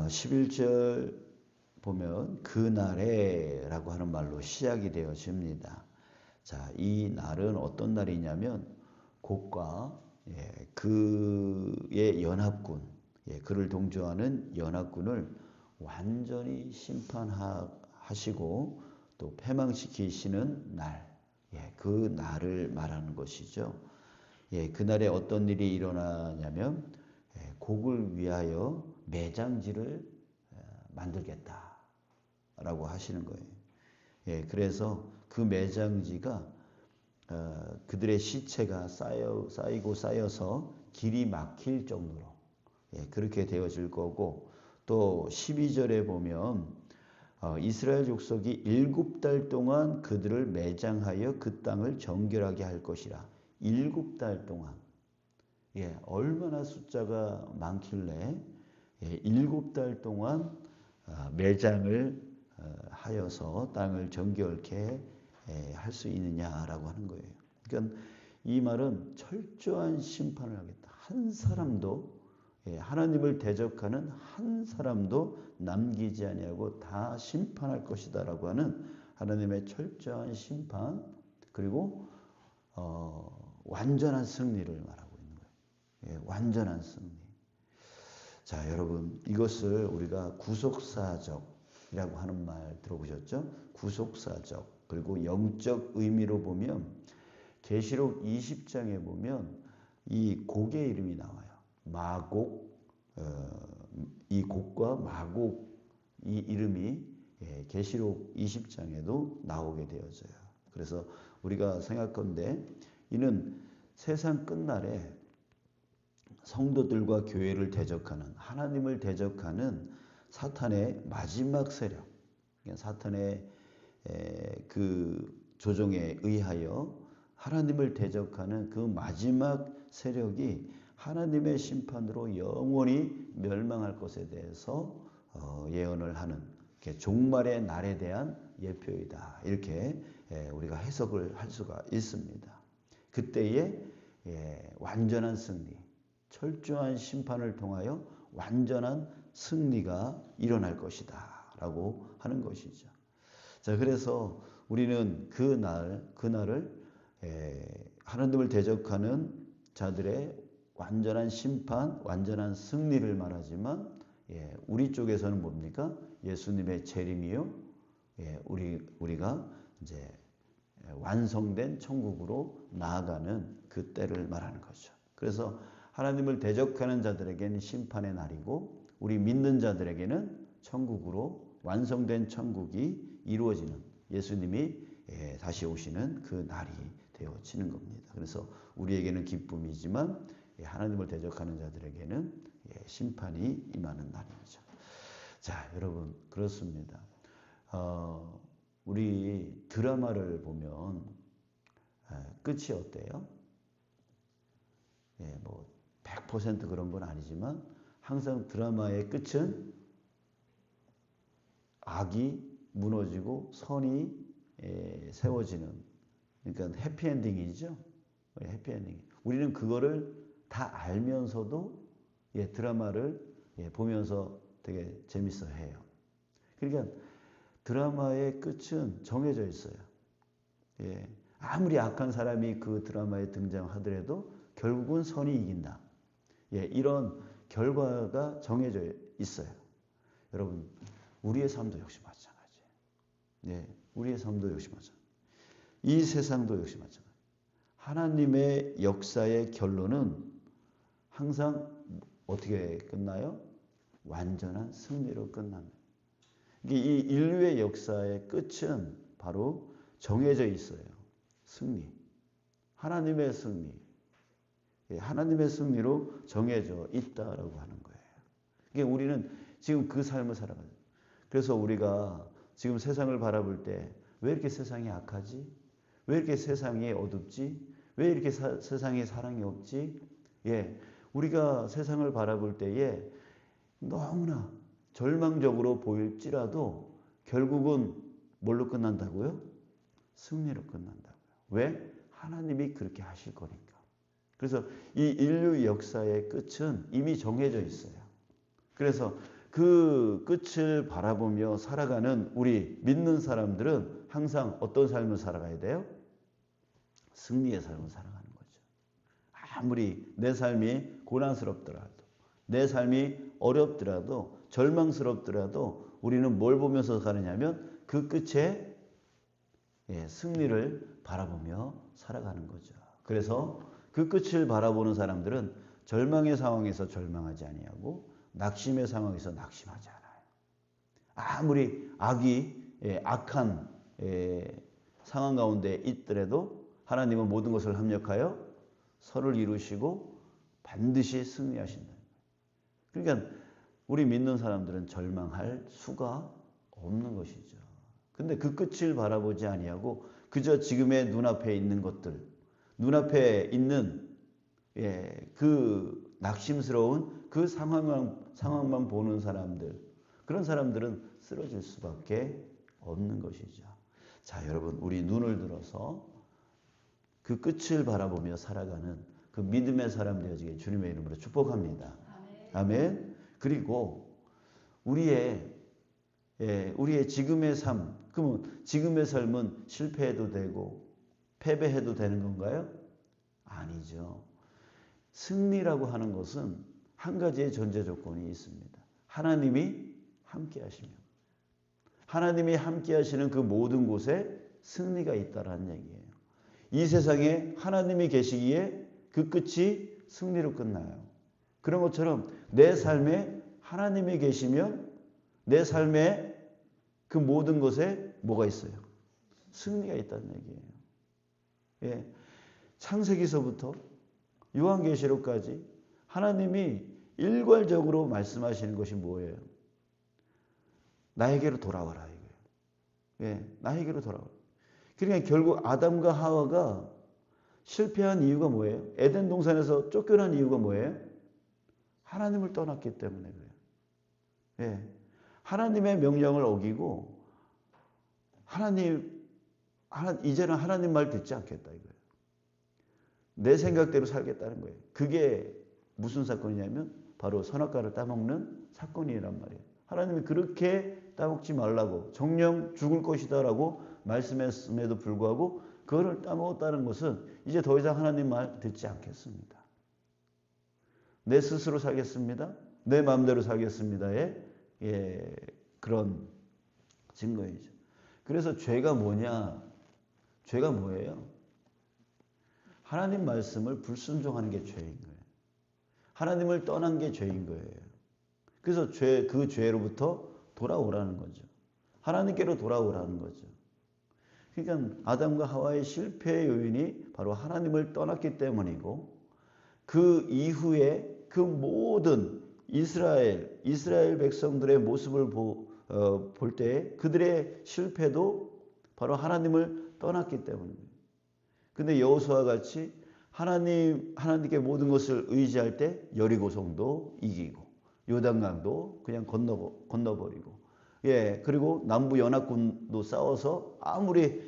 11절 보면 그날에라고 하는 말로 시작이 되어집니다. 자, 이 날은 어떤 날이냐면 곡과 그의 연합군, 그를 동조하는 연합군을 완전히 심판하시고 또 패망시키시는 날, 그 날을 말하는 것이죠. 그날에 어떤 일이 일어나냐면 곡을 위하여 매장지를 만들겠다라고 하시는 거예요. 그래서 그 매장지가 그들의 시체가 쌓이고 쌓여서 길이 막힐 정도로 그렇게 되어질 거고, 또 12절에 보면 이스라엘 족속이 7달 동안 그들을 매장하여 그 땅을 정결하게 할 것이라. 7달 동안. 얼마나 숫자가 많길래 7달 동안 매장을 하여서 땅을 정결케 할 수 있느냐라고 하는 거예요. 그러니까 이 말은 철저한 심판을 하겠다. 한 사람도, 하나님을 대적하는 한 사람도 남기지 아니하고 다 심판할 것이다라고 하는 하나님의 철저한 심판, 그리고 완전한 승리를 말하고 있는 거예요. 완전한 승리. 자, 여러분, 이것을 우리가 구속사적이라고 하는 말 들어보셨죠? 구속사적. 그리고 영적 의미로 보면 계시록 20장에 보면 이 곡의 이름이 나와요. 마곡, 이 곡과 마곡, 이 이름이 계시록 20장에도 나오게 되어져요. 그래서 우리가 생각건대 이는 세상 끝날에 성도들과 교회를 대적하는, 하나님을 대적하는 사탄의 마지막 세력, 사탄의 그 조종에 의하여 하나님을 대적하는 그 마지막 세력이 하나님의 심판으로 영원히 멸망할 것에 대해서 예언을 하는 종말의 날에 대한 예표이다. 이렇게 우리가 해석을 할 수가 있습니다. 그때의 완전한 승리, 철저한 심판을 통하여 완전한 승리가 일어날 것이다 라고 하는 것이죠. 자, 그래서 우리는 그날을 하나님을 대적하는 자들의 완전한 심판, 완전한 승리를 말하지만 우리 쪽에서는 뭡니까? 예수님의 재림이요. 우리가 이제 완성된 천국으로 나아가는 그 때를 말하는 거죠. 그래서 하나님을 대적하는 자들에게는 심판의 날이고, 우리 믿는 자들에게는 천국으로 완성된 천국이 이루어지는, 예수님이 다시 오시는 그 날이 되어지는 겁니다. 그래서 우리에게는 기쁨이지만 하나님을 대적하는 자들에게는 심판이 임하는 날이죠. 자, 여러분, 그렇습니다. 우리 드라마를 보면 끝이 어때요? 뭐 100% 그런 건 아니지만 항상 드라마의 끝은 악이 무너지고 선이 세워지는, 그러니까 해피엔딩이죠. 해피엔딩. 우리는 그거를 다 알면서도 드라마를 보면서 되게 재밌어 해요. 그러니까 드라마의 끝은 정해져 있어요. 아무리 악한 사람이 그 드라마에 등장하더라도 결국은 선이 이긴다. 이런 결과가 정해져 있어요. 여러분, 우리의 삶도 역시 마찬가지예요. 우리의 삶도 역시 마찬가지예요. 이 세상도 역시 마찬가지예요. 하나님의 역사의 결론은 항상 어떻게 끝나요? 완전한 승리로 끝납니다. 이 인류의 역사의 끝은 바로 정해져 있어요. 승리. 하나님의 승리. 하나님의 승리로 정해져 있다라고 하는 거예요. 그러니까 우리는 지금 그 삶을 살아가요. 그래서 우리가 지금 세상을 바라볼 때 왜 이렇게 세상이 악하지? 왜 이렇게 세상이 어둡지? 왜 이렇게 세상에 사랑이 없지? 우리가 세상을 바라볼 때에 너무나 절망적으로 보일지라도 결국은 뭘로 끝난다고요? 승리로 끝난다고요. 왜? 하나님이 그렇게 하실 거니까. 그래서 이 인류 역사의 끝은 이미 정해져 있어요. 그래서 그 끝을 바라보며 살아가는 우리 믿는 사람들은 항상 어떤 삶을 살아가야 돼요? 승리의 삶을 살아가는 거죠. 아무리 내 삶이 고난스럽더라도, 내 삶이 어렵더라도, 절망스럽더라도 우리는 뭘 보면서 가느냐면 그 끝에 승리를 바라보며 살아가는 거죠. 그래서 그 끝을 바라보는 사람들은 절망의 상황에서 절망하지 아니하고 낙심의 상황에서 낙심하지 않아요. 아무리 악한 상황 가운데 있더라도 하나님은 모든 것을 합력하여 선을 이루시고 반드시 승리하신다. 그러니까 우리 믿는 사람들은 절망할 수가 없는 것이죠. 근데 그 끝을 바라보지 아니하고 그저 지금의 눈앞에 있는 것들, 눈앞에 있는 그 낙심스러운 그 상황만 보는 사람들, 그런 사람들은 쓰러질 수밖에 없는 것이죠. 자, 여러분, 우리 눈을 들어서 그 끝을 바라보며 살아가는 그 믿음의 사람 되어지게 주님의 이름으로 축복합니다. 아멘. 그리고 우리의 지금의 삶, 그러면 지금의 삶은 실패해도 되고 패배해도 되는 건가요? 아니죠. 승리라고 하는 것은 한 가지의 전제 조건이 있습니다. 하나님이 함께 하시면. 하나님이 함께 하시는 그 모든 곳에 승리가 있다라는 얘기예요. 이 세상에 하나님이 계시기에 그 끝이 승리로 끝나요. 그런 것처럼 내 삶에 하나님이 계시면 내 삶에 그 모든 것에 뭐가 있어요? 승리가 있다는 얘기예요. 창세기서부터 요한계시록까지 하나님이 일괄적으로 말씀하시는 것이 뭐예요? 나에게로 돌아와라 이거예요. 나에게로 돌아와라. 그러니까 결국 아담과 하와가 실패한 이유가 뭐예요? 에덴 동산에서 쫓겨난 이유가 뭐예요? 하나님을 떠났기 때문에 그래요. 하나님의 명령을 어기고 이제는 하나님 말 듣지 않겠다 이거예요. 내 생각대로 살겠다는 거예요. 그게 무슨 사건이냐면 바로 선악과를 따먹는 사건이란 말이에요. 하나님이 그렇게 따먹지 말라고 정령 죽을 것이다 라고 말씀했음에도 불구하고 그거를 따먹었다는 것은 이제 더 이상 하나님 말 듣지 않겠습니다. 내 스스로 살겠습니다. 내 마음대로 살겠습니다의 그런 증거이죠. 그래서 죄가 뭐냐? 죄가 뭐예요? 하나님 말씀을 불순종하는 게 죄인 거예요. 하나님을 떠난 게 죄인 거예요. 그래서 그 죄로부터 돌아오라는 거죠. 하나님께로 돌아오라는 거죠. 그러니까 아담과 하와의 실패의 요인이 바로 하나님을 떠났기 때문이고 그 이후에 그 모든 이스라엘 백성들의 모습을 볼 때 그들의 실패도 바로 하나님을 떠났기 때문입니다. 근데 여호수아와 같이 하나님께 모든 것을 의지할 때 여리고성도 이기고 요단강도 그냥 건너버리고 그리고 남부 연합군도 싸워서 아무리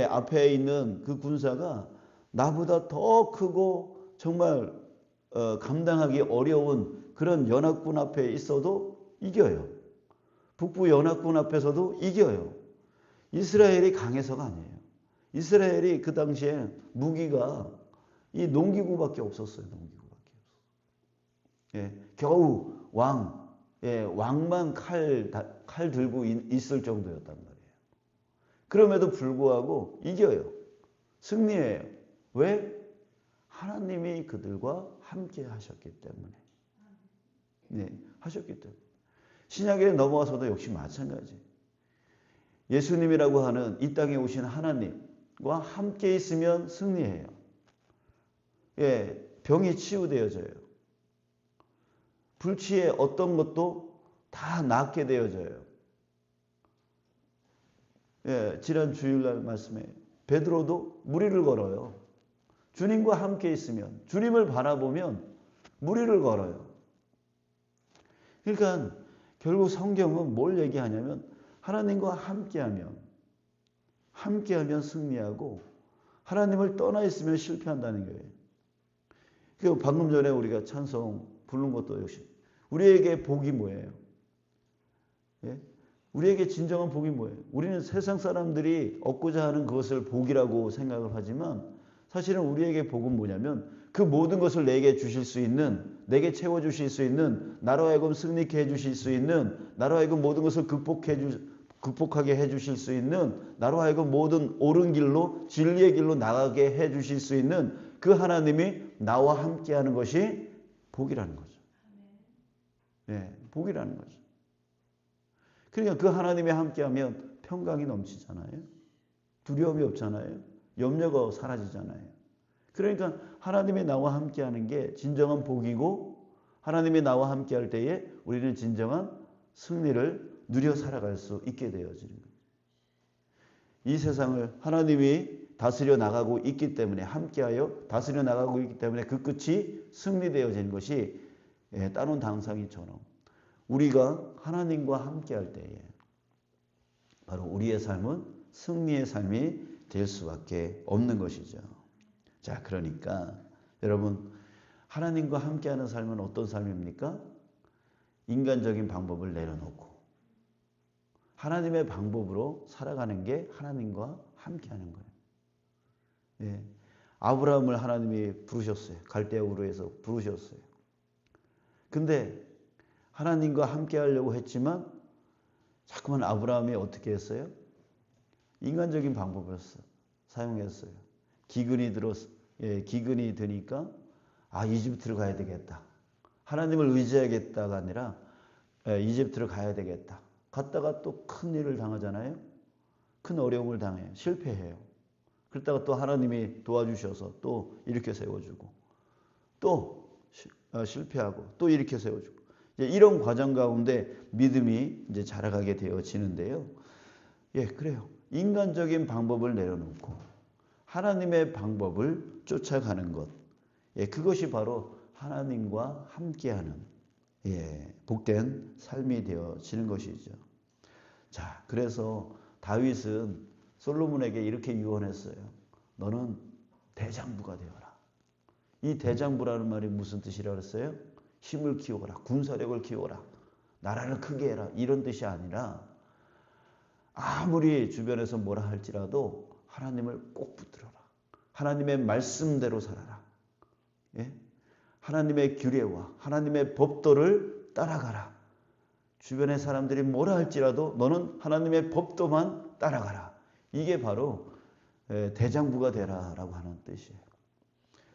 앞에 있는 그 군사가 나보다 더 크고 정말 감당하기 어려운 그런 연합군 앞에 있어도 이겨요. 북부 연합군 앞에서도 이겨요. 이스라엘이 강해서가 아니에요. 이스라엘이 그 당시에 무기가 이 농기구밖에 없었어요. 농기구밖에 없었어요. 겨우 왕만 칼 들고 있을 정도였단 말이에요. 그럼에도 불구하고 이겨요. 승리해요. 왜? 하나님이 그들과 함께 하셨기 때문에. 하셨기 때문에. 신약에 넘어와서도 역시 마찬가지. 예수님이라고 하는 이 땅에 오신 하나님과 함께 있으면 승리해요. 병이 치유되어져요. 불치의 어떤 것도 다 낫게 되어져요. 지난 주일날 말씀에 베드로도 무리를 걸어요. 주님과 함께 있으면, 주님을 바라보면 무리를 걸어요. 그러니까 결국 성경은 뭘 얘기하냐면 하나님과 함께하면 승리하고 하나님을 떠나 있으면 실패한다는 거예요. 그리고 방금 전에 우리가 찬송 부른 것도 역시 우리에게 복이 뭐예요? 예? 우리에게 진정한 복이 뭐예요? 우리는 세상 사람들이 얻고자 하는 그것을 복이라고 생각을 하지만 사실은 우리에게 복은 뭐냐면 그 모든 것을 내게 주실 수 있는, 내게 채워주실 수 있는, 나로 하여금 승리케 해주실 수 있는, 나로 하여금 모든 것을 극복하게 해주실 수 있는, 나로 하여금 모든 옳은 길로 진리의 길로 나가게 해주실 수 있는 그 하나님이 나와 함께하는 것이 복이라는 거죠. 예, 복이라는 거죠. 그러니까 그 하나님이 함께하면 평강이 넘치잖아요. 두려움이 없잖아요. 염려가 사라지잖아요. 그러니까 하나님이 나와 함께하는 게 진정한 복이고 하나님이 나와 함께할 때에 우리는 진정한 승리를 누려 살아갈 수 있게 되어지는 거예요. 이 세상을 하나님이 다스려 나가고 있기 때문에 함께하여 다스려 나가고 있기 때문에 그 끝이 승리되어지는 것이 따놓은 당상이처럼 우리가 하나님과 함께할 때에 바로 우리의 삶은 승리의 삶이 될 수밖에 없는 것이죠. 자, 그러니까 여러분 하나님과 함께하는 삶은 어떤 삶입니까? 인간적인 방법을 내려놓고 하나님의 방법으로 살아가는 게 하나님과 함께하는 거예요. 예. 아브라함을 하나님이 부르셨어요. 갈대아 우르에서 부르셨어요. 근데 하나님과 함께하려고 했지만 자꾸만 아브라함이 어떻게 했어요? 인간적인 방법을 사용했어요. 기근이 드니까 이집트로 가야 되겠다. 하나님을 의지하겠다가 아니라 이집트로 가야 되겠다. 갔다가 또 큰 일을 당하잖아요. 큰 어려움을 당해요. 실패해요. 그러다가 또 하나님이 도와주셔서 또 이렇게 세워주고 또 실패하고 또 이렇게 세워주고 이런 과정 가운데 믿음이 이제 자라가게 되어지는데요. 예, 그래요. 인간적인 방법을 내려놓고 하나님의 방법을 쫓아가는 것. 예, 그것이 바로 하나님과 함께하는 복된 삶이 되어지는 것이죠. 자, 그래서 다윗은 솔로몬에게 이렇게 유언했어요. 너는 대장부가 되어라. 이 대장부라는 말이 무슨 뜻이라고 했어요? 힘을 키워라. 군사력을 키워라. 나라를 크게 해라. 이런 뜻이 아니라 아무리 주변에서 뭐라 할지라도 하나님을 꼭 붙들어라. 하나님의 말씀대로 살아라. 예? 하나님의 규례와 하나님의 법도를 따라가라. 주변의 사람들이 뭐라 할지라도 너는 하나님의 법도만 따라가라. 이게 바로 대장부가 되라라고 하는 뜻이에요.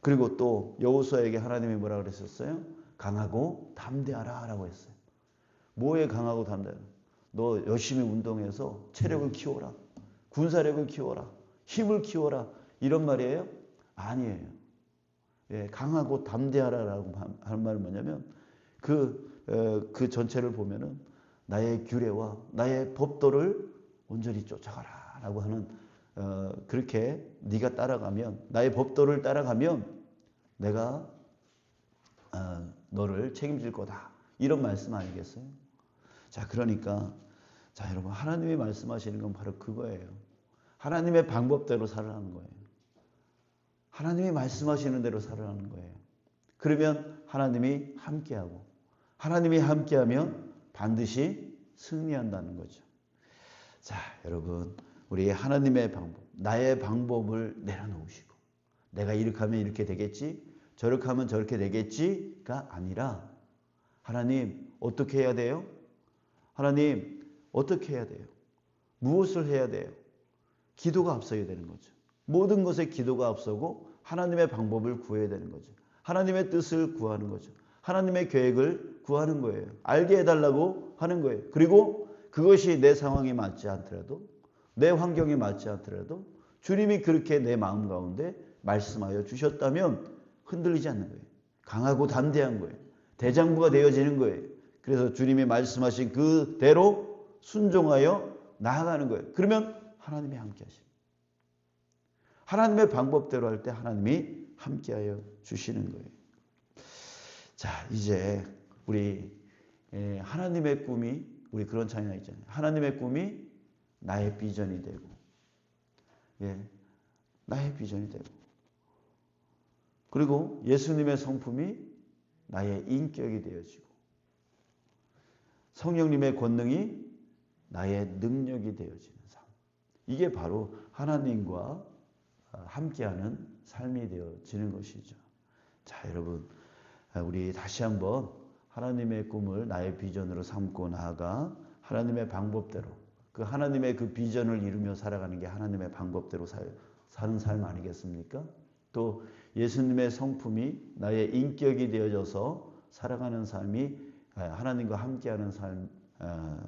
그리고 또 여호수아에게 하나님이 뭐라 그랬었어요? 강하고 담대하라 라고 했어요. 뭐에 강하고 담대하라? 너 열심히 운동해서 체력을 키워라. 군사력을 키워라. 힘을 키워라. 이런 말이에요? 아니에요. 예, 강하고 담대하라라고 하는 말은 뭐냐면 그 전체를 보면은 나의 규례와 나의 법도를 온전히 쫓아가라 라고 하는 그렇게 네가 따라가면 나의 법도를 따라가면 내가 너를 책임질 거다. 이런 말씀 아니겠어요? 자, 그러니까 자, 여러분 하나님이 말씀하시는 건 바로 그거예요. 하나님의 방법대로 살아가는 거예요. 하나님이 말씀하시는 대로 살아가는 거예요. 그러면 하나님이 함께하고 하나님이 함께하면 반드시 승리한다는 거죠. 자, 여러분 우리 하나님의 방법, 나의 방법을 내려놓으시고 내가 이렇게 하면 이렇게 되겠지, 저렇게 하면 저렇게 되겠지가 아니라 하나님 어떻게 해야 돼요? 하나님 어떻게 해야 돼요? 무엇을 해야 돼요? 기도가 앞서야 되는 거죠. 모든 것에 기도가 앞서고 하나님의 방법을 구해야 되는 거죠. 하나님의 뜻을 구하는 거죠. 하나님의 계획을 구하는 거예요. 알게 해달라고 하는 거예요. 그리고 그것이 내 상황에 맞지 않더라도 내 환경에 맞지 않더라도 주님이 그렇게 내 마음 가운데 말씀하여 주셨다면 흔들리지 않는 거예요. 강하고 담대한 거예요. 대장부가 되어지는 거예요. 그래서 주님이 말씀하신 그대로 순종하여 나아가는 거예요. 그러면 하나님이 함께 하십니다. 하나님의 방법대로 할 때 하나님이 함께하여 주시는 거예요. 자, 이제 우리 하나님의 꿈이 우리 그런 찬양 있잖아요. 하나님의 꿈이 나의 비전이 되고, 나의 비전이 되고, 그리고 예수님의 성품이 나의 인격이 되어지고, 성령님의 권능이 나의 능력이 되어지는 삶. 이게 바로 하나님과 함께하는 삶이 되어지는 것이죠. 자, 여러분, 우리 다시 한번 하나님의 꿈을 나의 비전으로 삼고 나아가 하나님의 방법대로, 그 하나님의 그 비전을 이루며 살아가는 게 하나님의 방법대로 사는 삶 아니겠습니까? 또 예수님의 성품이 나의 인격이 되어져서 살아가는 삶이 하나님과 함께하는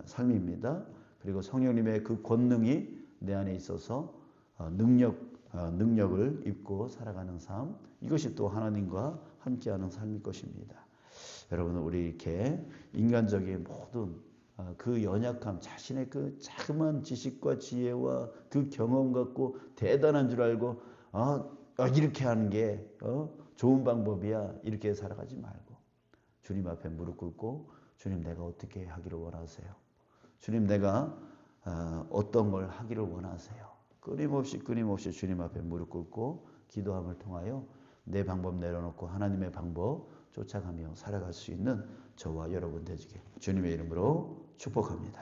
삶입니다. 그리고 성령님의 그 권능이 내 안에 있어서 능력을 입고 살아가는 삶, 이것이 또 하나님과 함께하는 삶일 것입니다. 여러분, 우리 이렇게 인간적인 모든 그 연약함, 자신의 그 자그마한 지식과 지혜와 그 경험 갖고 대단한 줄 알고 이렇게 하는 게 좋은 방법이야, 이렇게 살아가지 말고 주님 앞에 무릎 꿇고, 주님, 내가 어떻게 하기를 원하세요? 주님, 내가 어떤 걸 하기를 원하세요? 끊임없이 주님 앞에 무릎 꿇고 기도함을 통하여 내 방법 내려놓고 하나님의 방법 쫓아가며 살아갈 수 있는 저와 여러분 되시길 주님의 이름으로 축복합니다.